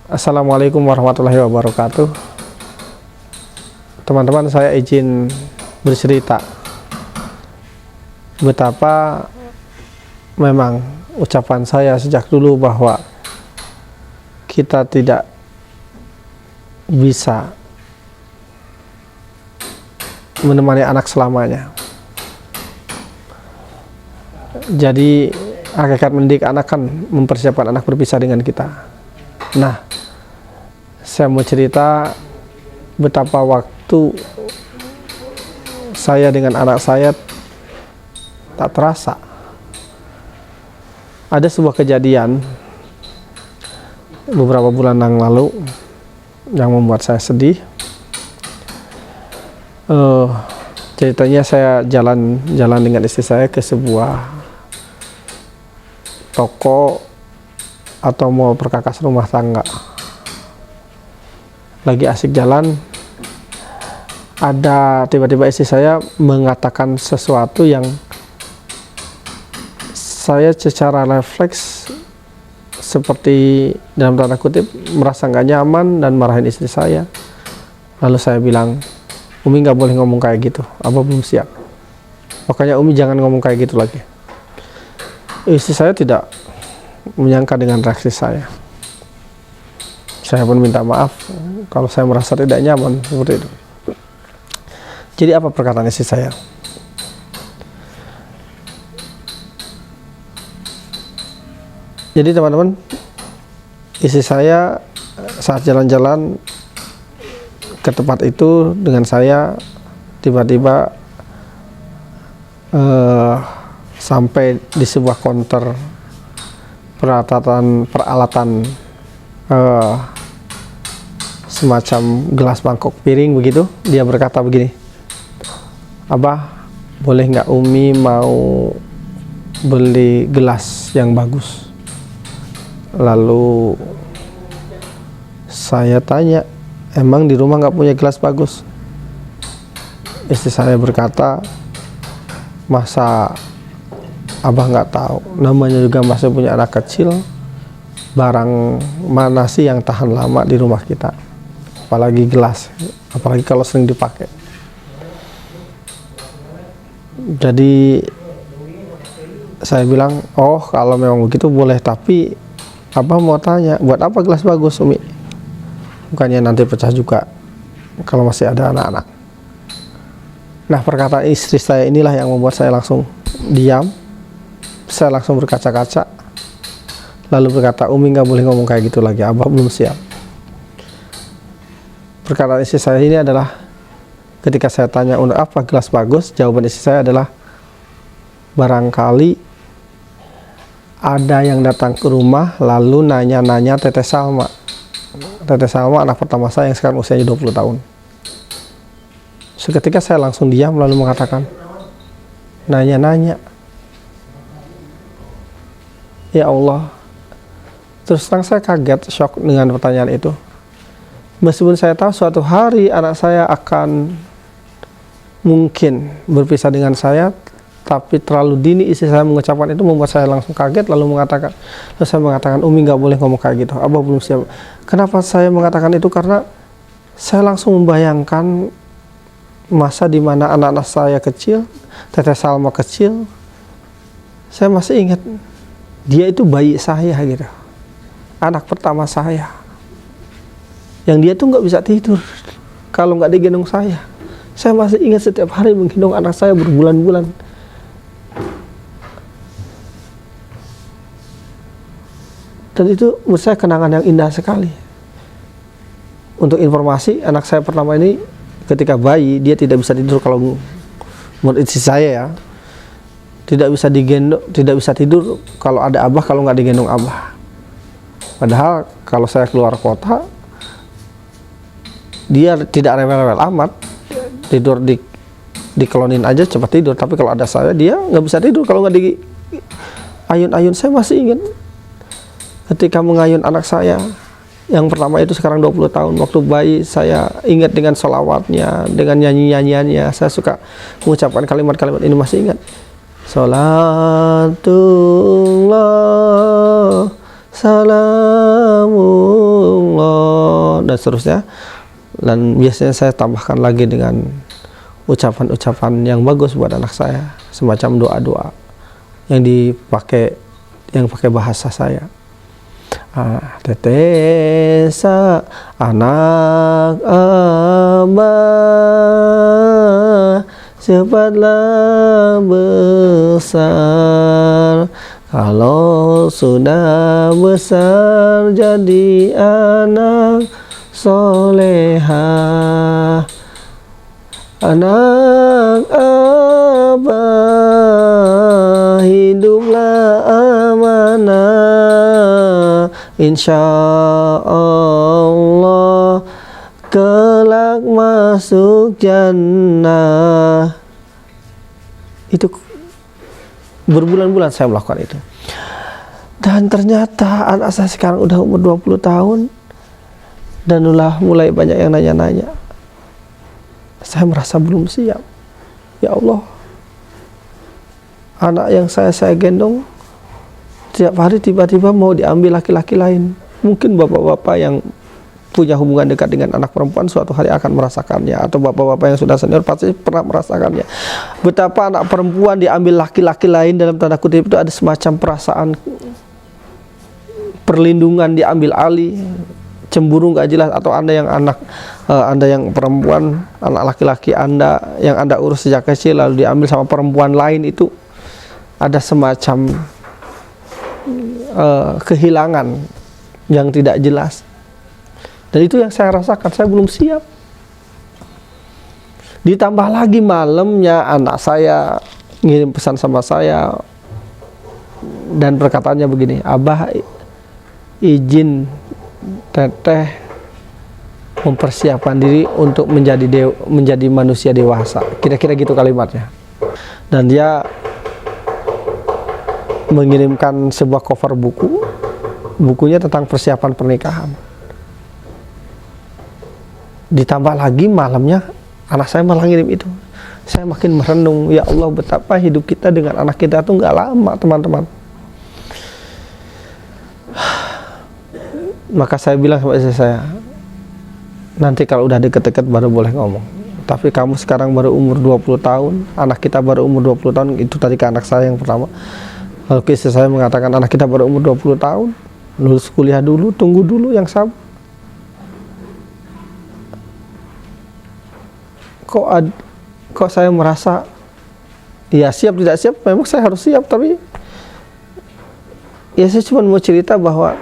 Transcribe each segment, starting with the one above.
Assalamualaikum warahmatullahi wabarakatuh. Teman-teman, saya izin bercerita betapa memang ucapan saya sejak dulu bahwa kita tidak bisa menemani anak selamanya. Jadi hakikat mendidik anak kan mempersiapkan anak berpisah dengan kita. Nah, saya mau cerita betapa waktu saya dengan anak saya tak terasa. Ada sebuah kejadian beberapa bulan yang lalu yang membuat saya sedih. Ceritanya saya jalan dengan istri saya ke sebuah toko atau mall perkakas rumah tangga. Lagi asik jalan, ada tiba-tiba istri saya mengatakan sesuatu yang saya secara refleks seperti dalam tanda kutip merasa nggak nyaman dan marahin istri saya. Lalu saya bilang, Umi nggak boleh ngomong kayak gitu, Abah belum siap. Pokoknya Umi jangan ngomong kayak gitu lagi. Istri saya tidak menyangka dengan reaksi saya. Saya pun minta maaf kalau saya merasa tidak nyaman seperti itu. Jadi apa perkataan istri saya? Jadi teman-teman, istri saya saat jalan-jalan ke tempat itu dengan saya, tiba-tiba sampai di sebuah counter peralatan semacam gelas mangkok piring begitu. Dia berkata begini, Abah, boleh nggak Umi mau beli gelas yang bagus? Lalu saya tanya, emang di rumah nggak punya gelas bagus? Istri saya berkata, masa Abah nggak tahu, namanya juga masih punya anak kecil, barang mana sih yang tahan lama di rumah kita, apalagi gelas, apalagi kalau sering dipakai. Jadi saya bilang, oh kalau memang begitu boleh, tapi Abah mau tanya, buat apa gelas bagus Umi? Bukannya nanti pecah juga kalau masih ada anak-anak. Nah, perkataan istri saya inilah yang membuat saya langsung diam. Saya langsung berkaca-kaca, lalu berkata, Umi nggak boleh ngomong kayak gitu lagi, Abah belum siap. Perkataan istri saya ini adalah, ketika saya tanya untuk apa gelas bagus, jawaban istri saya adalah, barangkali ada yang datang ke rumah lalu nanya-nanya Teteh Salma. Teteh Salma anak pertama saya yang sekarang usianya 20 tahun. Seketika saya langsung diam lalu mengatakan, nanya-nanya. Ya Allah. Terus terang saya kaget, shock dengan pertanyaan itu. Meskipun saya tahu suatu hari anak saya akan mungkin berpisah dengan saya, tapi terlalu dini istri saya mengucapkan itu membuat saya langsung kaget lalu saya mengatakan, Umi nggak boleh ngomong kayak gitu, Abah belum siap. Kenapa saya mengatakan itu? Karena saya langsung membayangkan masa di mana anak-anak saya kecil, Teteh Salma kecil. Saya masih ingat dia itu bayi saya gitu, anak pertama saya, yang dia tuh nggak bisa tidur kalau nggak digendong saya. Saya masih ingat setiap hari menggendong anak saya berbulan-bulan. Dan itu menurut saya kenangan yang indah sekali. Untuk informasi, anak saya pertama ini ketika bayi, dia tidak bisa tidur kalau menurut istri saya ya. Tidak bisa digendong, tidak bisa tidur kalau ada Abah, kalau nggak digendong Abah. Padahal kalau saya keluar kota, dia tidak rewel-rewel amat. Tidur dikelonin aja cepat tidur. Tapi kalau ada saya, dia nggak bisa tidur kalau nggak di ayun-ayun. Saya masih ingat ketika mengayun anak saya yang pertama itu, sekarang 20 tahun, waktu bayi saya ingat dengan sholawatnya, dengan nyanyi-nyanyiannya. Saya suka mengucapkan kalimat-kalimat ini, masih ingat. Salatullah, salamullah dan seterusnya. Dan biasanya saya tambahkan lagi dengan ucapan-ucapan yang bagus buat anak saya, semacam doa-doa yang pakai bahasa saya. Tetesa anak abah, cepatlah besar. Kalau sudah besar jadi anak solehah. Anak abah hiduplah amanah, insya Allah kelak masuk jannah. Itu berbulan-bulan saya melakukan itu. Dan ternyata anak saya sekarang udah umur 20 tahun dan udah mulai banyak yang nanya-nanya. Saya merasa belum siap. Ya Allah, anak yang saya gendong tiap hari tiba-tiba mau diambil laki-laki lain. Mungkin bapak-bapak yang punya hubungan dekat dengan anak perempuan suatu hari akan merasakannya, atau bapak-bapak yang sudah senior pasti pernah merasakannya. Betapa anak perempuan diambil laki-laki lain, dalam tanda kutip itu ada semacam perasaan perlindungan diambil alih, cemburu nggak jelas. Atau Anda yang Anda yang perempuan, anak laki-laki Anda yang Anda urus sejak kecil lalu diambil sama perempuan lain, itu ada semacam kehilangan yang tidak jelas. Dan itu yang saya rasakan, saya belum siap. Ditambah lagi malamnya anak saya ngirim pesan sama saya dan perkataannya begini, Abah izin teteh mempersiapkan diri untuk menjadi manusia dewasa. Kira-kira gitu kalimatnya. Dan dia mengirimkan sebuah cover bukunya tentang persiapan pernikahan. Ditambah lagi malamnya anak saya malah ngirim itu. Saya makin merenung, ya Allah betapa hidup kita dengan anak kita tuh nggak lama, teman-teman. Maka saya bilang sama istri saya, nanti kalau udah deket-deket baru boleh ngomong. Tapi kamu sekarang baru umur 20 tahun, anak kita baru umur 20 tahun, itu tadi ke anak saya yang pertama. Lalu istri saya mengatakan anak kita baru umur 20 tahun, lulus kuliah dulu, tunggu dulu yang sabar. Kok saya merasa ya siap tidak siap, memang saya harus siap, tapi ya saya cuma mau cerita bahwa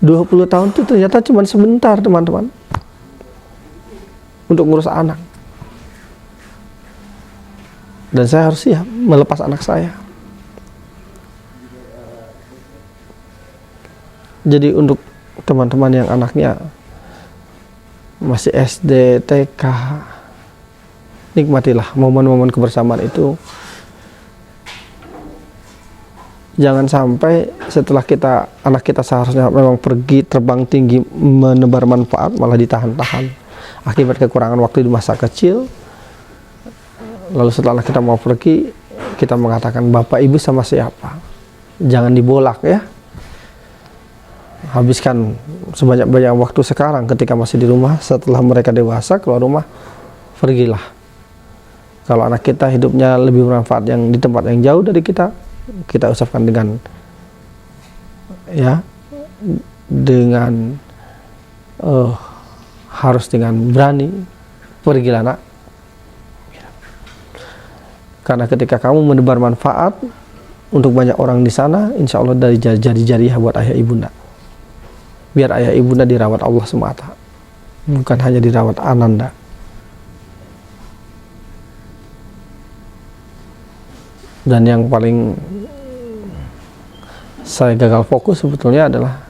20 tahun itu ternyata cuma sebentar, teman-teman, untuk ngurus anak. Dan saya harus siap melepas anak saya. Jadi untuk teman-teman yang anaknya masih SD, TK, nikmatilah momen-momen kebersamaan itu. Jangan sampai setelah anak kita seharusnya memang pergi terbang tinggi menebar manfaat, malah ditahan-tahan akibat kekurangan waktu di masa kecil. Lalu setelah anak kita mau pergi, kita mengatakan bapak ibu sama siapa. Jangan dibolak ya. Habiskan sebanyak-banyak waktu sekarang ketika masih di rumah. Setelah mereka dewasa keluar rumah, pergilah. Kalau anak kita hidupnya lebih bermanfaat yang di tempat yang jauh dari kita ucapkan dengan harus dengan berani, pergilah nak. Karena ketika kamu menebar manfaat untuk banyak orang di sana, insya Allah dari jari-jariah buat ayah ibunda. Biar ayah ibunda dirawat Allah semata, bukan hanya dirawat ananda. Dan yang paling saya gagal fokus sebetulnya adalah,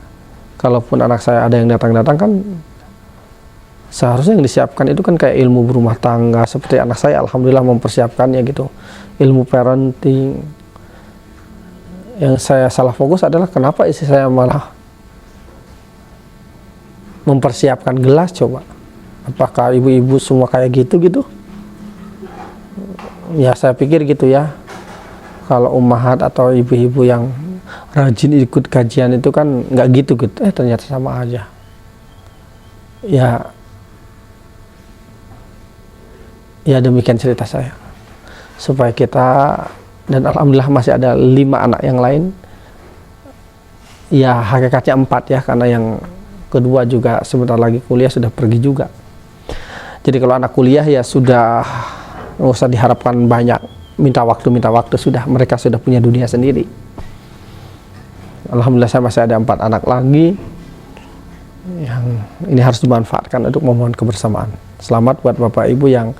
kalaupun anak saya ada yang datang-datang kan seharusnya yang disiapkan itu kan kayak ilmu berumah tangga, seperti anak saya alhamdulillah mempersiapkannya gitu, ilmu parenting. Yang saya salah fokus adalah kenapa istri saya malah mempersiapkan gelas. Coba apakah ibu-ibu semua kayak gitu? Ya saya pikir gitu ya, kalau ummahat atau ibu-ibu yang rajin ikut kajian itu kan nggak gitu. Ternyata sama aja. ya demikian cerita saya, supaya kita, dan alhamdulillah masih ada 5 anak yang lain, ya hakikatnya 4 ya, karena yang kedua juga sebentar lagi kuliah sudah pergi juga. Jadi kalau anak kuliah ya sudah nggak usah diharapkan banyak, minta waktu sudah, mereka sudah punya dunia sendiri. Alhamdulillah saya masih ada 4 anak lagi yang ini harus dimanfaatkan untuk memohon kebersamaan. Selamat buat Bapak Ibu yang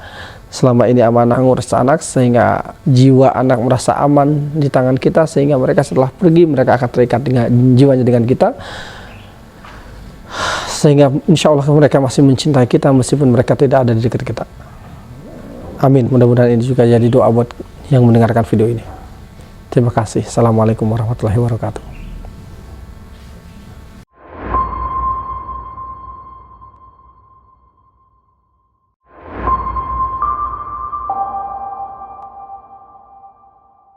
selama ini amanah ngurus anak, sehingga jiwa anak merasa aman di tangan kita, sehingga mereka setelah pergi mereka akan terikat dengan jiwanya dengan kita, sehingga insya Allah mereka masih mencintai kita meskipun mereka tidak ada di dekat kita. Amin. Mudah-mudahan ini juga jadi doa buat yang mendengarkan video ini. Terima kasih. Assalamualaikum warahmatullahi wabarakatuh.